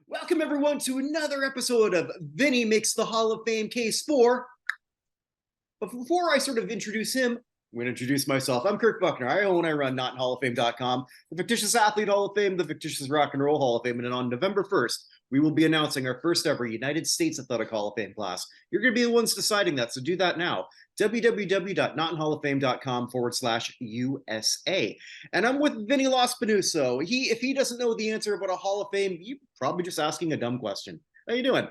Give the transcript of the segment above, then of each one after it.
Welcome, everyone, to another episode of Vinny Makes the Hall of Fame Case for. But before I sort of introduce him, I'm going to introduce myself. I'm Kirk Buckner. I own, I run NotInHallOfFame.com, the Fictitious Athlete Hall of Fame, the Fictitious Rock and Roll Hall of Fame, and on November 1st, we will be announcing our first ever United States Athletic Hall of Fame class. You're going to be the ones deciding that, so do that now. www.notinhalloffame.com/USA. And I'm with Vinny Lospinuso. If he doesn't know the answer about a Hall of Fame, you're probably just asking a dumb question. How you doing?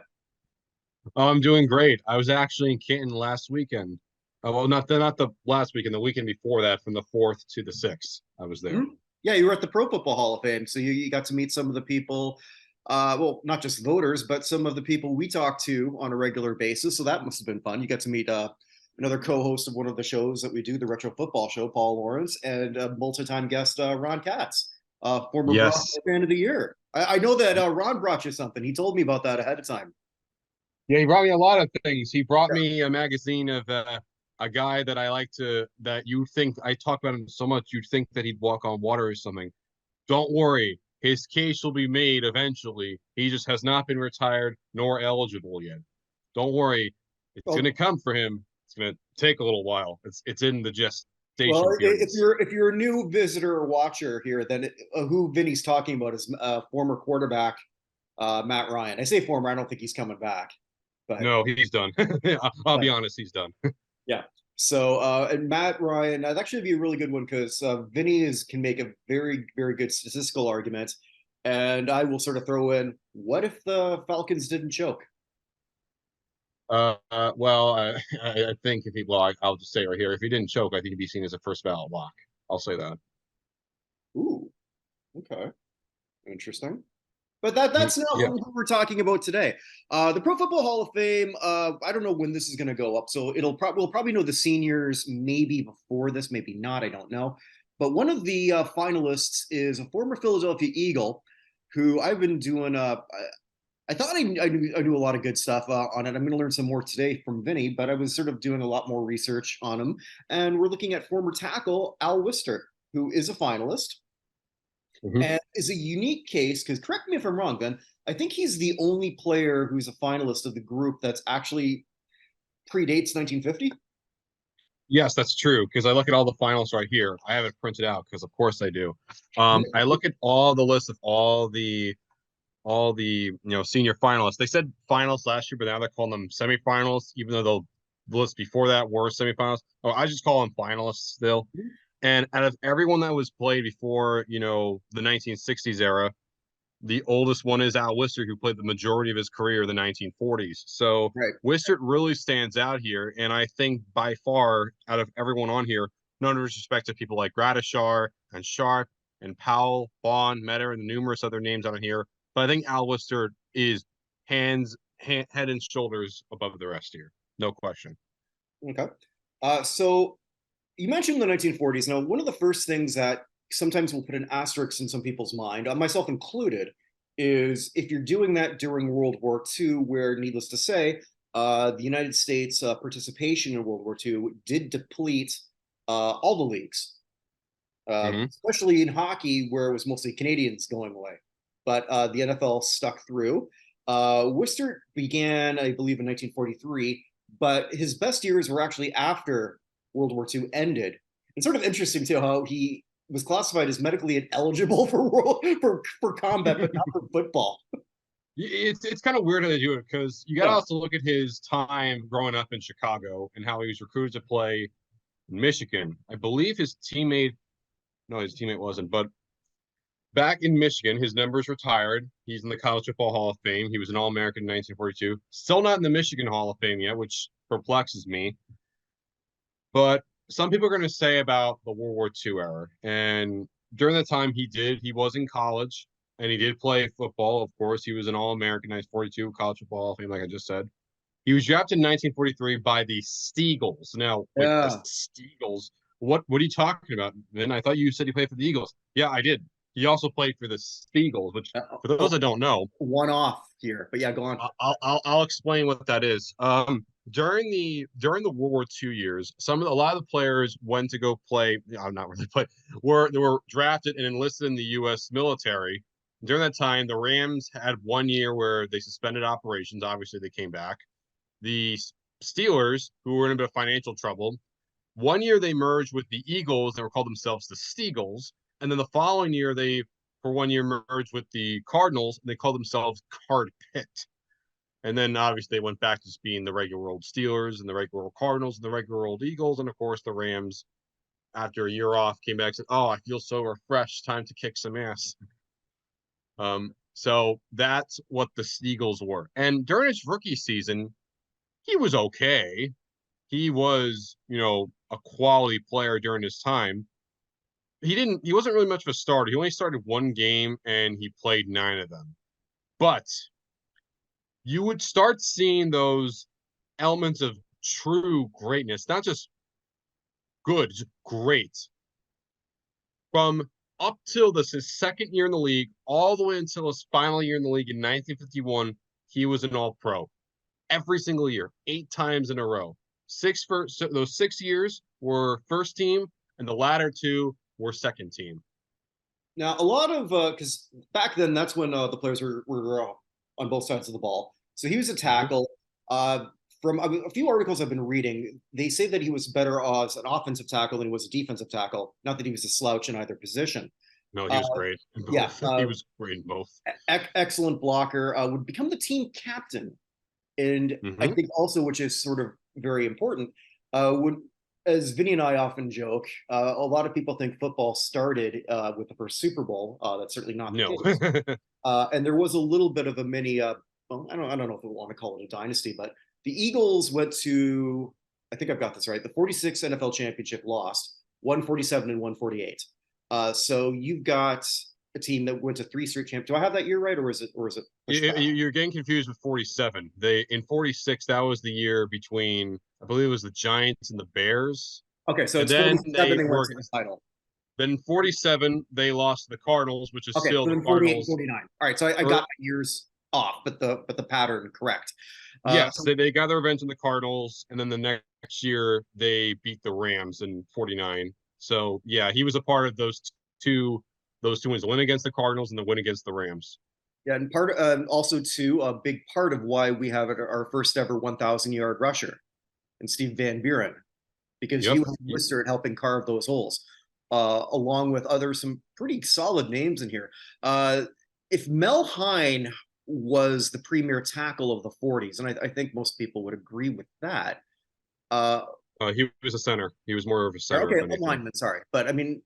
Oh, I'm doing great. I was actually in Canton last weekend. Well, not the last weekend, the weekend before that, from the 4th to the 6th. I was there. Mm-hmm. Yeah, you were at the Pro Football Hall of Fame, so you got to meet some of the people, well, not just voters, but some of the people we talk to on a regular basis. So that must have been fun. You got to meet another co-host of one of the shows that we do, the Retro Football Show, Paul Lawrence, and multi-time guest Ron Katz, former Yes. Fan of the Year. I know that Ron brought you something. He told me about that ahead of time. Yeah, he brought me a lot of things. He brought me a magazine of a guy that that you think, I talk about him so much, you'd think that he'd walk on water or something. Don't worry. His case will be made eventually. He just has not been retired nor eligible yet. Don't worry. It's going to come for him. It's going to take a little while. It's in the gestation period. If you're a new visitor or watcher here, then who Vinny's talking about is former quarterback Matt Ryan. I say former. I don't think he's coming back. But no, he's done. I'll be honest, he's done. Yeah. So, and Matt Ryan, that'd actually be a really good one because Vinny can make a very, very good statistical argument. And I will sort of throw in, what if the Falcons didn't choke? Well, I think I'll just say right here, if he didn't choke, I think he'd be seen as a first ballot lock. I'll say that. Ooh, okay. Interesting. But that's not what we're talking about today. The Pro Football Hall of Fame, I don't know when this is going to go up. So we'll probably know the seniors maybe before this, maybe not. I don't know. But one of the finalists is a former Philadelphia Eagle who I've been doing. I thought I knew a lot of good stuff on it. I'm going to learn some more today from Vinny, but I was sort of doing a lot more research on him. And we're looking at former tackle Al Wistert, who is a finalist. Mm-hmm. And is a unique case because, correct me if I'm wrong, Ben, I think he's the only player who's a finalist of the group that's actually predates 1950. Yes, that's true, because I look at all the finalists right here. I have it printed out because of course I do. I look at all the list of all the senior finalists. They said finalists last year, but now they're calling them semifinalists, even though the list before that were semifinalists. Oh, I just call them finalists still. Mm-hmm. And out of everyone that was played before, the 1960s era, the oldest one is Al Wistert, who played the majority of his career in the 1940s. So Wistert really stands out here. And I think by far, out of everyone on here, none of disrespect to people like Gradishar and Sharp and Powell, Bond, Metter, and the numerous other names on here. But I think Al Wistert is head and shoulders above the rest here. No question. Okay. So you mentioned the 1940s. Now, one of the first things that sometimes we'll put an asterisk in some people's mind, myself included, is if you're doing that during World War II, where, needless to say, the United States participation in World War II did deplete all the leagues, especially in hockey, where it was mostly Canadians going away. But the NFL stuck through. Wistert began, I believe, in 1943, but his best years were actually after World War II ended. It's sort of interesting too how he was classified as medically ineligible for combat, but not for football. It's kind of weird how they do it because you got to also look at his time growing up in Chicago and how he was recruited to play in Michigan. I believe his teammate wasn't, but back in Michigan, his numbers retired. He's in the College Football Hall of Fame. He was an All-American in 1942. Still not in the Michigan Hall of Fame yet, which perplexes me. But some people are going to say about the World War II era. And during the time he was in college and he did play football. Of course, he was an All-American, 1942 college football fame, like I just said. He was drafted in 1943 by the Steagles. Now, wait, the Yeah. Steagles. What are you talking about? Then I thought you said he played for the Eagles. Yeah, I did. He also played for the Steagles, which for those that don't know, One off here, but yeah, go on. I'll explain what that is. During the World War II years, a lot of the players went to go play. Not really play. They were drafted and enlisted in the U.S. military. During that time, the Rams had 1 year where they suspended operations. Obviously, they came back. The Steelers, who were in a bit of financial trouble, 1 year they merged with the Eagles. They were called themselves the Steagles, and then the following year they, for 1 year, merged with the Cardinals, and they called themselves Card Pit. And then obviously they went back to just being the regular old Steelers and the regular old Cardinals and the regular old Eagles. And of course, the Rams, after a year off, came back and said, "Oh, I feel so refreshed. Time to kick some ass." So that's what the Steagles were. And during his rookie season, he was okay. He was, a quality player during his time. He wasn't really much of a starter. He only started one game and he played 9 of them. But you would start seeing those elements of true greatness, not just good, just great. From up till his second year in the league, all the way until his final year in the league in 1951, he was an All-Pro. Every single year, 8 times in a row. Those 6 years were first team, and the latter 2 were second team. Now, a lot of because back then that's when the players were on both sides of the ball. So he was a Mm-hmm. tackle. From a few articles I've been reading, they say that he was better as an offensive tackle than he was a defensive tackle. Not that he was a slouch in either position. No, he Uh, was great in yeah, both. He was great in both. excellent blocker. Would become the team captain, and I Mm-hmm. think also, which is sort of very important, would as Vinny and I often joke, a lot of people think football started with the first Super Bowl. That's certainly not the No. case. And there was a little bit of a mini. Well, I don't know if we want to call it a dynasty, but the Eagles went to. I think I've got this right. The 46 NFL championship lost 147 and 148. So you've got a team that went to 3 straight champ. Do I have that year right, or is it pushed back? You're getting confused with 47. They in 46, that was the year between, I believe it was the Giants and the Bears. Okay, so And it's then 47. they They went were to the title. then 47, they lost to the Cardinals, which is Okay, still so the then 48, Cardinals. 49. All right, so I got Or my years off, but the pattern correct. yes, So they got their revenge on the Cardinals, and then the next year they beat the Rams in 49. So yeah, he was a part of those two wins, the win against the Cardinals and the win against the Rams. yeah, and part also too a big part of why we have our first ever 1,000-yard rusher and Steve Van Buren because he Yep. was Wistert helping carve those holes, along with other some pretty solid names in here. If Mel Hine was the premier tackle of the 40s, and I think most people would agree with that. Uh, He was a center. He was more of a center, okay, if a anything. lineman, sorry, but I mean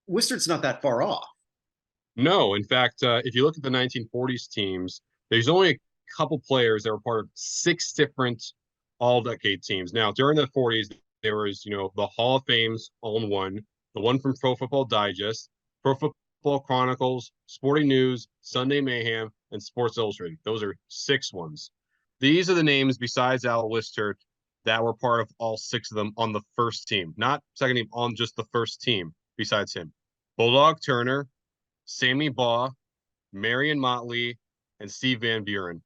Wistert's not that far off. No, in fact, if you look at the 1940s teams, there's only a couple players that were part of 6 different all-decade teams. Now, during the 40s, there was, the Hall of Fame's own one, the one from Pro Football Digest, Pro Football Chronicles, Sporting News, Sunday Mayhem, and Sports Illustrated. Those are 6 ones. These are the names besides Al Wistert that were part of all 6 of them on the first team, not second team, on just the first team besides him. Bulldog Turner, Sammy Baugh, Marion Motley, and Steve Van Buren.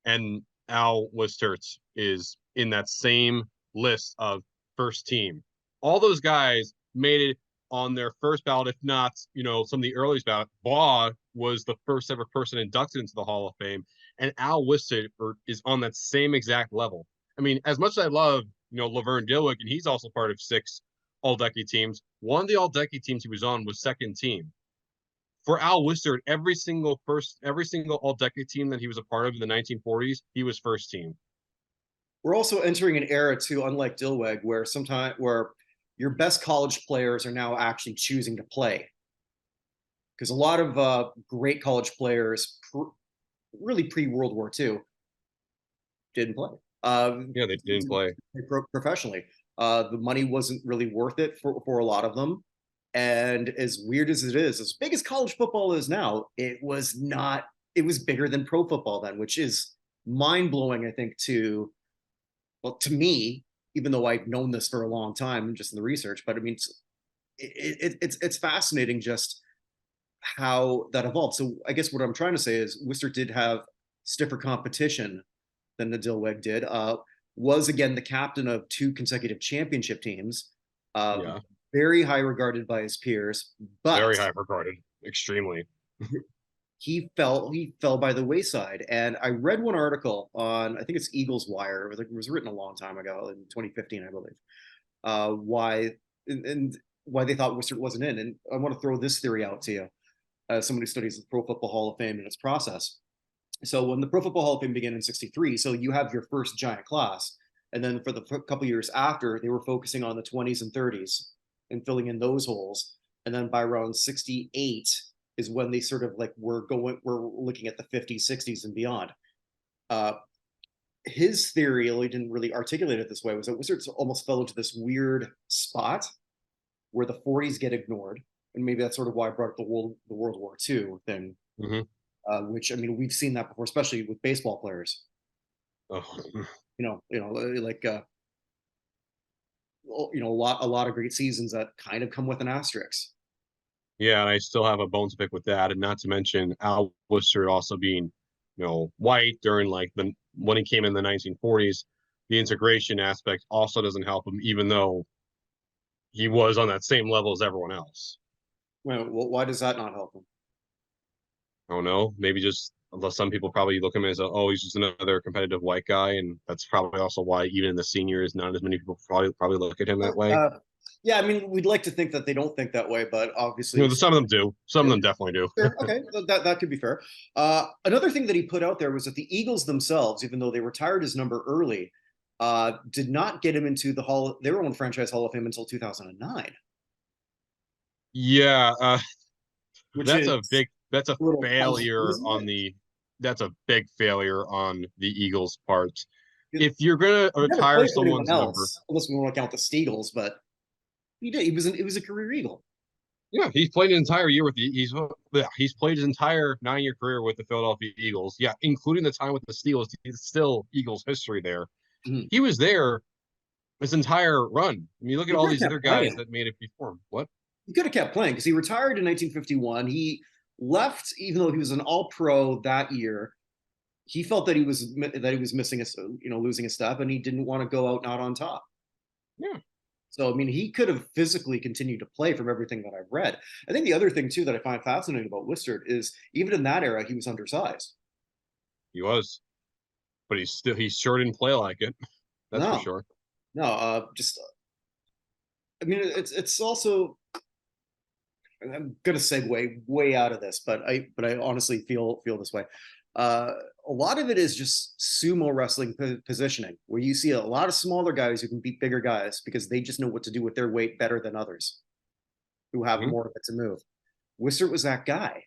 And Al Wistert is in that same list of first team. All those guys made it on their first ballot, if not, some of the earliest ballot. Baugh was the first ever person inducted into the Hall of Fame, and Al Wistert is on that same exact level. I mean, as much as I love, Laverne Dilwick, and he's also part of 6 all-decade teams. One of the all-decade teams he was on was second team. For Al Wistert, every single all-decade team that he was a part of in the 1940s, he was first team. We're also entering an era too, unlike Dilweg, where your best college players are now actually choosing to play. Because a lot of great college players, really pre World War II, didn't play. Yeah, they didn't play. Professionally. The money wasn't really worth it for a lot of them. And as weird as it is, as big as college football is now, it was not, it was bigger than pro football then, which is mind blowing, I think, well, to me, even though I've known this for a long time just in the research, but I mean, it's fascinating just how that evolved. So I guess what I'm trying to say is Wistert did have stiffer competition than the Dilweg did. Was again the captain of two consecutive championship teams. Yeah, Very high regarded by his peers, but very high regarded, extremely. he fell by the wayside. And I read one article on, I think it's Eagles Wire. It was written a long time ago in 2015, I believe. Why and why they thought Wistert wasn't in. And I want to throw this theory out to you as somebody who studies the Pro Football Hall of Fame and its process. So when the Pro Football Hall of Fame began in '63, so you have your first giant class, and then for the couple years after, they were focusing on the 20s and 30s and filling in those holes. And then by around '68 is when they sort of like we're looking at the '50s, '60s, and beyond. Uh, his theory, although he didn't really articulate it this way, was that Wizards almost fell into this weird spot where the '40s get ignored, and maybe that's sort of why I brought up the World War II thing, Mm-hmm. which I mean we've seen that before, especially with baseball players. Oh. Like a lot of great seasons that kind of come with an asterisk. Yeah, and I still have a bone to pick with that, and not to mention Al Wistert also being, white during like the when he came in the 1940s. The integration aspect also doesn't help him, even though he was on that same level as everyone else. Well, why does that not help him? I don't know, maybe just unless some people probably look at him as he's just another competitive white guy, and that's probably also why even in the seniors, not as many people probably look at him that way. Yeah, I mean, we'd like to think that they don't think that way, but obviously, Some of them do. Some of them definitely do. sure, okay, that could be fair. Another thing that he put out there was that the Eagles themselves, even though they retired his number early, did not get him into their own franchise Hall of Fame until 2009, Yeah, which is that's a a little puzzling, failure isn't on it? the that's a big failure on the Eagles' part. If you're gonna He never retire played for anyone someone's number, else, unless we want to count the Steagles, but he did. He was a career Eagle. yeah, he's played an entire year with he's played his entire 9-year career with the Philadelphia Eagles. Yeah, including the time with the Steelers. He's still Eagles history there. Mhm. He was there his entire run. I mean, you look at He all could have these other kept guys playing. that made it before him. What? He could have kept playing because he retired in 1951. He left, even though he was an All Pro that year. He felt that he was missing losing a step, and he didn't want to go out not on top. Yeah, So I mean, he could have physically continued to play from everything that I've read. I think the other thing too that I find fascinating about Wistert is even in that era he was undersized. he was, but he sure didn't play like it. That's for No, sure. no, just I mean it's also I'm gonna segue way out of this, but I honestly feel this way. Uh, a lot of it is just sumo wrestling positioning, where you see a lot of smaller guys who can beat bigger guys because they just know what to do with their weight better than others who have Mhm. more of it to move. Wistert was that guy.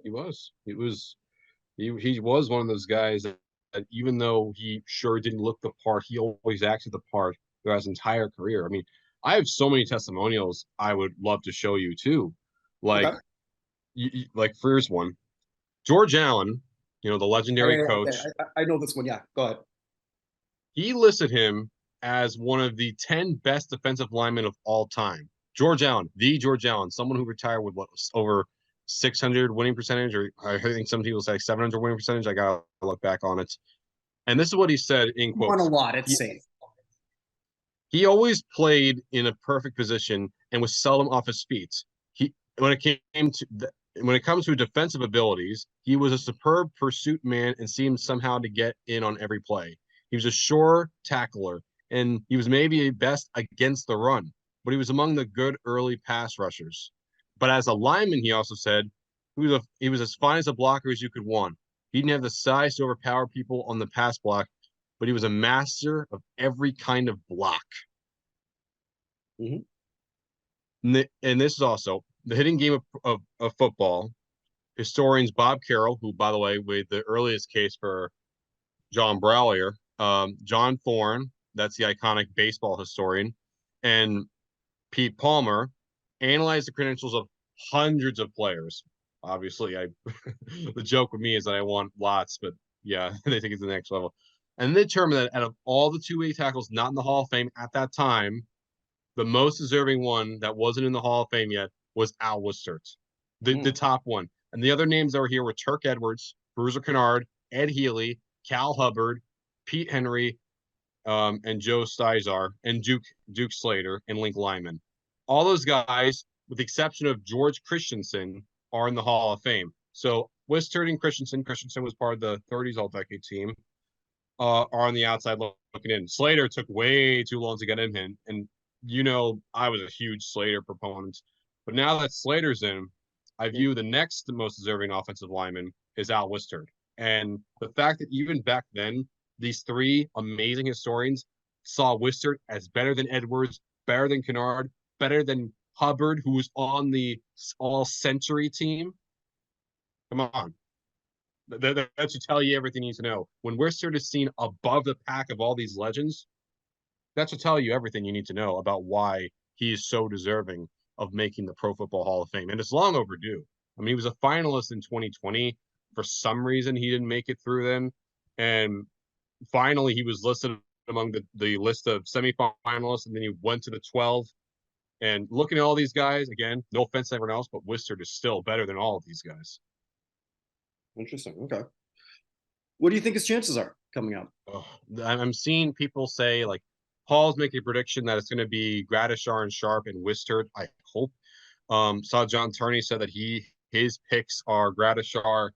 He was. He was one of those guys that even though he sure didn't look the part, he always acted the part throughout his entire career. I mean, I have so many testimonials I would love to show you too. Like, Okay. like here's one. George Allen, the Oh, yeah, legendary yeah, okay. coach, I know this one. Yeah, go ahead. he listed him as one of the 10 best defensive linemen of all time. George Allen, the George Allen, someone who retired with what over 600 winning percentage, or I think some people say 700 winning percentage. I gotta look back on it. And this is what he said in He won a quotes. lot. It's He safe. he always played in a perfect position and was seldom off his feet. He when it came to when it comes to defensive abilities, he was a superb pursuit man and seemed somehow to get in on every play. He was a sure tackler, and he was maybe best against the run, but he was among the good early pass rushers. But as a lineman, he also said he was as fine as a blocker as you could want. He didn't have the size to overpower people on the pass block, but he was a master of every kind of block. Mhm. And this is also the hitting game of football. Historians Bob Carroll, who, by the way, with the earliest case for John Brawlier, John Thorne, that's the iconic baseball historian, and Pete Palmer analyzed the credentials of hundreds of players. Obviously, I the joke with me is that I want lots, but yeah, they think it's the next level. And they determined that out of all the two-way tackles not in the Hall of Fame at that time, the most deserving one that wasn't in the Hall of Fame yet was Al Wistert, the top one. And the other names that were here were Turk Edwards, Bruiser Kennard, Ed Healy, Cal Hubbard, Pete Henry, and Joe Stizar, and Duke Slater, and Link Lyman. All those guys, with the exception of George Christensen, are in the Hall of Fame. So Wistert and Christensen was part of the 30s All-Decade team, are on the outside looking in. Slater took way too long to get him in, and I was a huge Slater proponent. But now that Slater's in, I view the next most deserving offensive lineman is Al Wistert. And the fact that even back then, these three amazing historians saw Wistert as better than Edwards, better than Kennard, better than Hubbard, who was on the all-century team. Come on. That should tell you everything you need to know. When Wistert is seen above the pack of all these legends, that should tell you everything you need to know about why he is so deserving of making the Pro Football Hall of Fame. And it's long overdue. I mean, he was a finalist in 2020. For some reason, he didn't make it through then. And finally, he was listed among the list of semifinalists, and then he went to the 12. And looking at all these guys, again, no offense to everyone else, but Wistert is still better than all of these guys. Interesting. Okay. What do you think his chances are coming up? I'm seeing people say, like, Paul's making a prediction that it's going to be Gradishar and Sharp and Wistert. I hope. Saw John Turney said that his picks are Gradishar,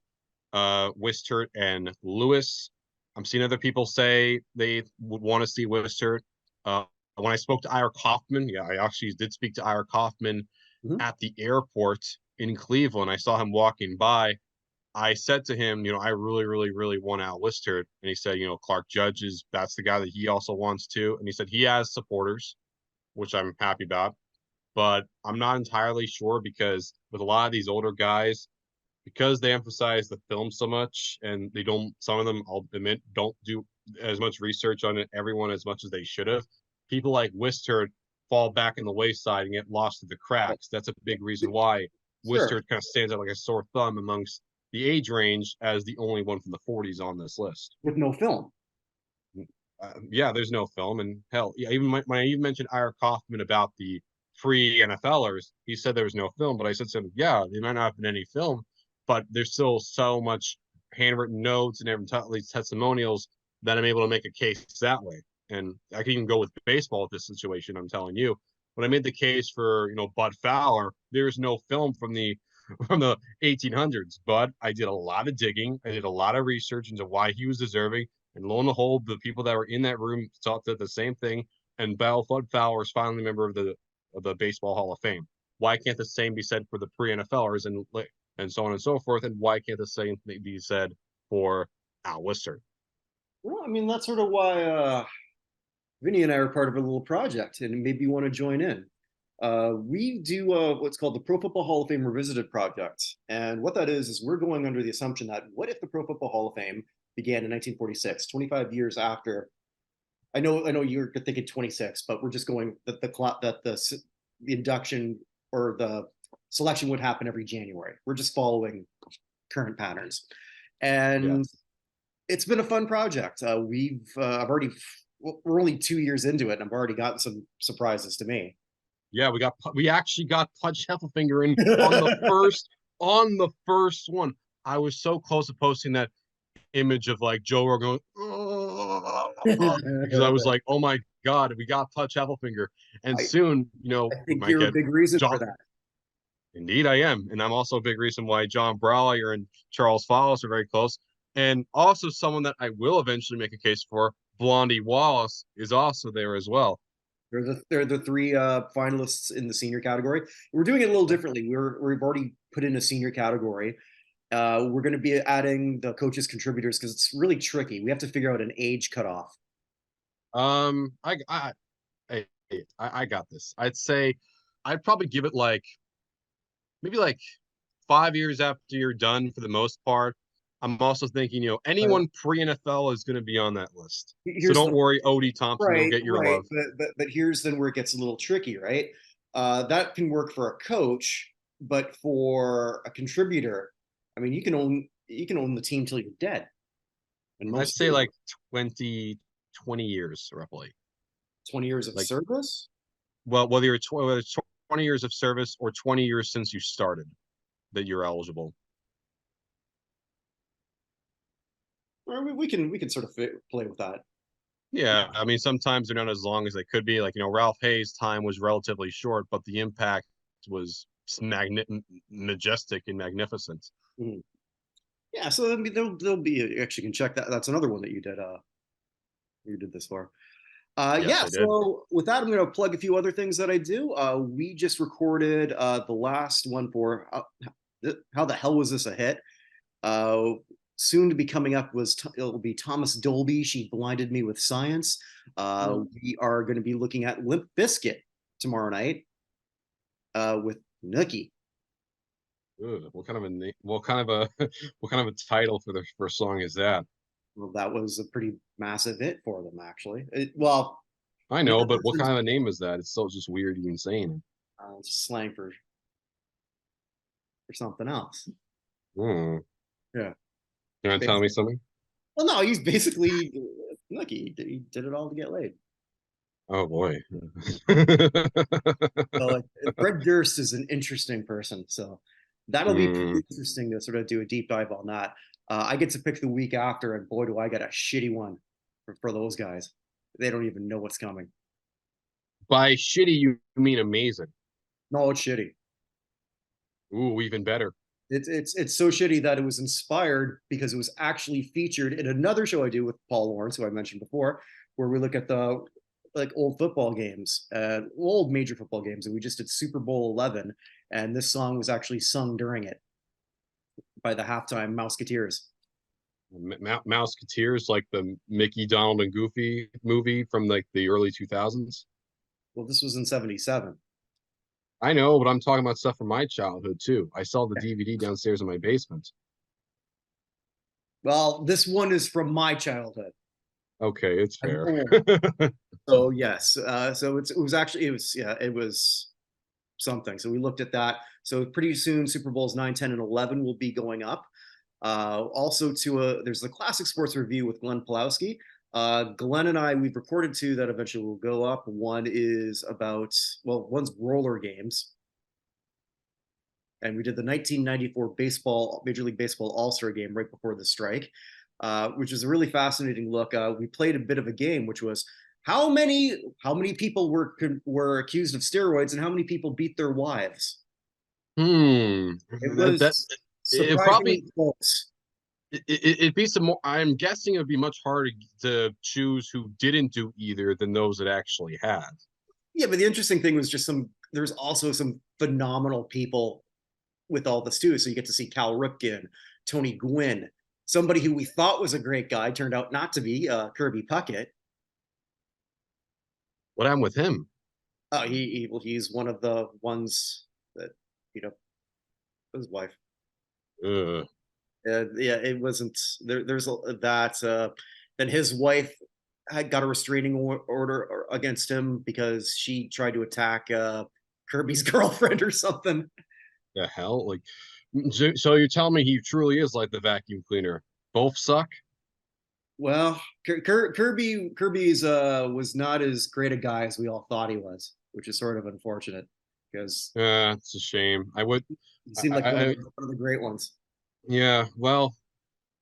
Wistert, and Lewis. I'm seeing other people say they would want to see Wistert. When I spoke to Ira Kaufman, yeah, I actually did speak to Ira Kaufman at the airport in Cleveland. I saw him walking by. I said to him, I really, really, really want Al Wistert. And he said, Clark Judge that's the guy that he also wants to. And he said he has supporters, which I'm happy about. But I'm not entirely sure because with a lot of these older guys, because they emphasize the film so much and some of them, I'll admit, don't do as much research on everyone as much as they should have. People like Wistert fall back in the wayside and get lost in the cracks. That's a big reason why Wistert kind of stands out like a sore thumb amongst the age range as the only one from the 40s on this list. With no film. Yeah, there's no film. And hell, yeah, even when I even mentioned Ira Kaufman about the free NFLers, he said there was no film. But I said to him, yeah, there might not have been any film, but there's still so much handwritten notes and these testimonials that I'm able to make a case that way. And I can even go with baseball with this situation, I'm telling you. When I made the case for, Bud Fowler, there's no film from the 1800s, but I did a lot of digging. I did a lot of research into why he was deserving. And lo and behold, the people that were in that room thought that the same thing. And Bud Fowler is finally a member of the Baseball Hall of Fame. Why can't the same be said for the pre-NFLers and so on and so forth? And why can't the same be said for Al Wistert? Well, I mean, that's sort of why Vinny and I are part of a little project, and maybe you want to join in. We do what's called the Pro Football Hall of Fame Revisited Project. And what that is we're going under the assumption that what if the Pro Football Hall of Fame began in 1946, 25 years after? I know you're thinking 26, but we're just going that the induction or the selection would happen every January. We're just following current patterns. And it's been a fun project. We're only 2 years into it, and I've already gotten some surprises to me. Yeah, we actually got Pudge Heffelfinger in on the first one. I was so close to posting that image of like Joe Rogan because I was like, oh my God, we got Pudge Heffelfinger. And soon, I think you're a big reason for that. Indeed, I am. And I'm also a big reason why John Brawlier and Charles Follis are very close. And also someone that I will eventually make a case for, Blondie Wallace, is also there as well. They're the three finalists in the senior category. We're doing it a little differently. We've already put in a senior category. We're going to be adding the coaches contributors because it's really tricky. We have to figure out an age cutoff. I got this. I'd say I'd probably give it maybe 5 years after you're done for the most part. I'm also thinking, But anyone pre-NFL is going to be on that list. So here's don't the worry, Odie Thompson, you'll right, get your right. love. But here's then where it gets a little tricky, right? That can work for a coach, but for a contributor, I mean, you can own the team till you're dead, and I'd most say do. like 20 years roughly. 20 years of Like, service. well, whether it's 20 years of service or 20 years since you started that you're eligible. Or we can sort of play with that. Yeah, I mean, sometimes they're not as long as they could be. Like, Ralph Hayes' time was relatively short, but the impact was majestic and magnificent. Mhm. Yeah, so I mean, there'll be actually can check that. That's another one that you did. You did this for. Yes, Yeah. I did. So with that, I'm going to plug a few other things that I do. We just recorded the last one for how the hell was this a hit? Uh, Soon to be coming up it'll be Thomas Dolby. She blinded me with science. We are going to be looking at Limp Bizkit tomorrow night with Nookie. Ugh, what kind of a what kind of a what kind of a title for the first song is that? Well, that was a pretty massive hit for them, actually. Well, I in know, that but what sense, kind of a name is that? It's still just weird even saying it. it's slang for something else. Hmm. Yeah. You want to tell me Basically. something? Well, no, he's basically look. He did it all to get laid. Oh boy. So like, Fred Durst is an interesting person. So that'll be pretty Hmm. interesting to sort of do a deep dive on that. I get to pick the week after, and boy, do I get a shitty one for those guys. They don't even know what's coming. By shitty, you mean amazing. No, it's shitty. Ooh, even better. It's so shitty that it was inspired because it was actually featured in another show I do with Paul Lawrence, who I mentioned before, where we look at the like old football games, old major football games, and we just did Super Bowl 11, and this song was actually sung during it by the halftime Mouseketeers. Mouseketeers, like the Mickey, Donald, and Goofy movie from like the early 2000s. Well, this was in '77. I know, but I'm talking about stuff from my childhood too. I saw the DVD downstairs in my basement. Well, this one is from my childhood. Okay, it's I'm fair. old, so yes. So it was something. So we looked at that. So pretty soon, Super Bowls 9, 10, and 11 will be going up. Also, there's the Classic Sports Review with Glenn Pulowski. Glenn and I, we've recorded two that eventually will go up. One is one's roller games, and we did the 1994 Major League Baseball All-Star game right before the strike, which is a really fascinating look. We played a bit of a game, which was how many people were accused of steroids and how many people beat their wives. Hmm. It That was it probably surprisingly close. it'd be some more. I'm guessing it'd be much harder to choose who didn't do either than those that actually had. Yeah, but the interesting thing was there's also some phenomenal people with all this too. So you get to see Cal Ripken, Tony Gwynn, somebody who we thought was a great guy turned out not to be, Kirby Puckett. What happened with him? He's one of the ones that, you know, his wife. Ugh. Yeah, it wasn't there's that. Then his wife had got a restraining order against him because she tried to attack Kirby's girlfriend or something. The hell? Like, so you're telling me he truly is like the vacuum cleaner? Both suck? Well, Kirby's was not as great a guy as we all thought he was, which is sort of unfortunate because It's a shame. I would, he I, seemed like I, I one of the great ones. yeah. Well,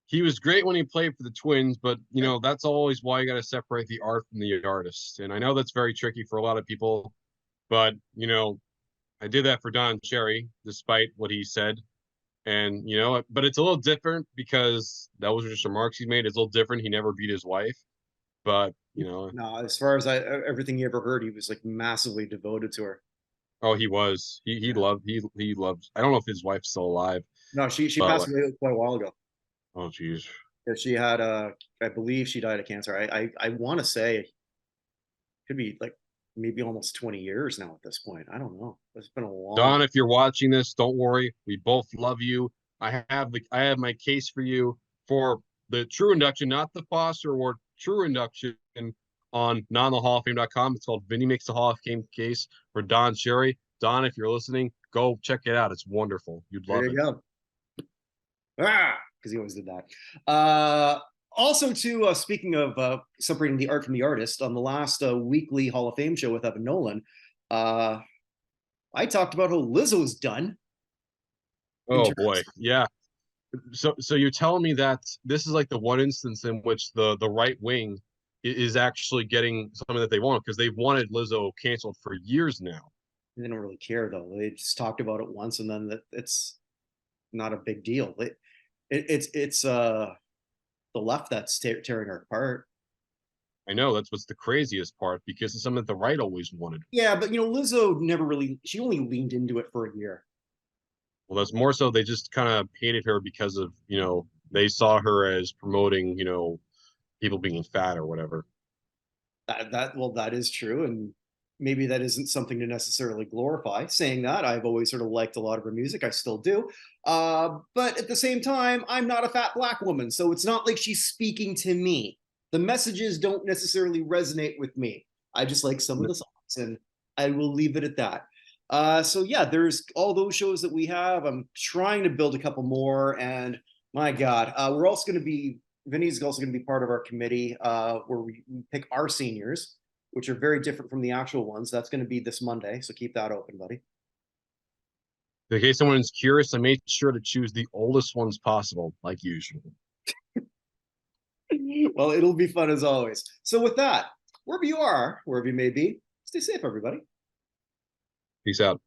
he was great when he played for the Twins, but that's always why you got to separate the art from the artist. And I know that's very tricky for a lot of people, but I did that for Don Cherry, despite what he said. And but it's a little different because that was just remarks he made. It's a little different. He never beat his wife, but No, as far as everything you ever heard, he was like massively devoted to her. oh, he was. He Yeah. loved. He loved. I don't know if his wife's still alive, No, she but passed like, away quite a while ago. oh, geez. Yeah, she had I believe she died of cancer. I want to say it could be like maybe almost 20 years now at this point. I don't know. It's been a long. Don, if you're watching this, don't worry. We both love you. I have my case for you. for the true induction, not the Foster Award, true induction on nonthehallofame.com. It's called Vinny Makes the Hall of Fame Case for Don Cherry. Don, if you're listening, go check it out. It's wonderful. You'd love it. There you go. Because he always did that. Also, too, speaking of separating the art from the artist, on the last weekly Hall of Fame show with Evan Nolan, I talked about how Lizzo's done. Oh boy, yeah. So you're telling me that this is like the one instance in which the right wing is actually getting something that they want, because they've wanted Lizzo canceled for years now. They don't really care though. They just talked about it once, and then it's not a big deal. It's the left that's tearing her apart. I know, that's what's the craziest part, because it's something that the right always wanted. Yeah, but Lizzo never really. She only leaned into it for a year. Well, that's more so they just kind of hated her because of, they saw her as promoting, people being fat or whatever. That is true, and maybe that isn't something to necessarily glorify. Saying that, I've always sort of liked a lot of her music. I still do. But at the same time, I'm not a fat black woman, so it's not like she's speaking to me. The messages don't necessarily resonate with me. I just like some of the songs, and I will leave it at that. So yeah, there's all those shows that we have. I'm trying to build a couple more, and my God, we're also going to be. Vinny's also going to be part of our committee where we pick our seniors, which are very different from the actual ones. That's going to be this Monday, so keep that open, buddy. In case someone's curious, I made sure to choose the oldest ones possible, like usual. Well, it'll be fun as always. So with that, wherever you are, wherever you may be, stay safe, everybody. Peace out.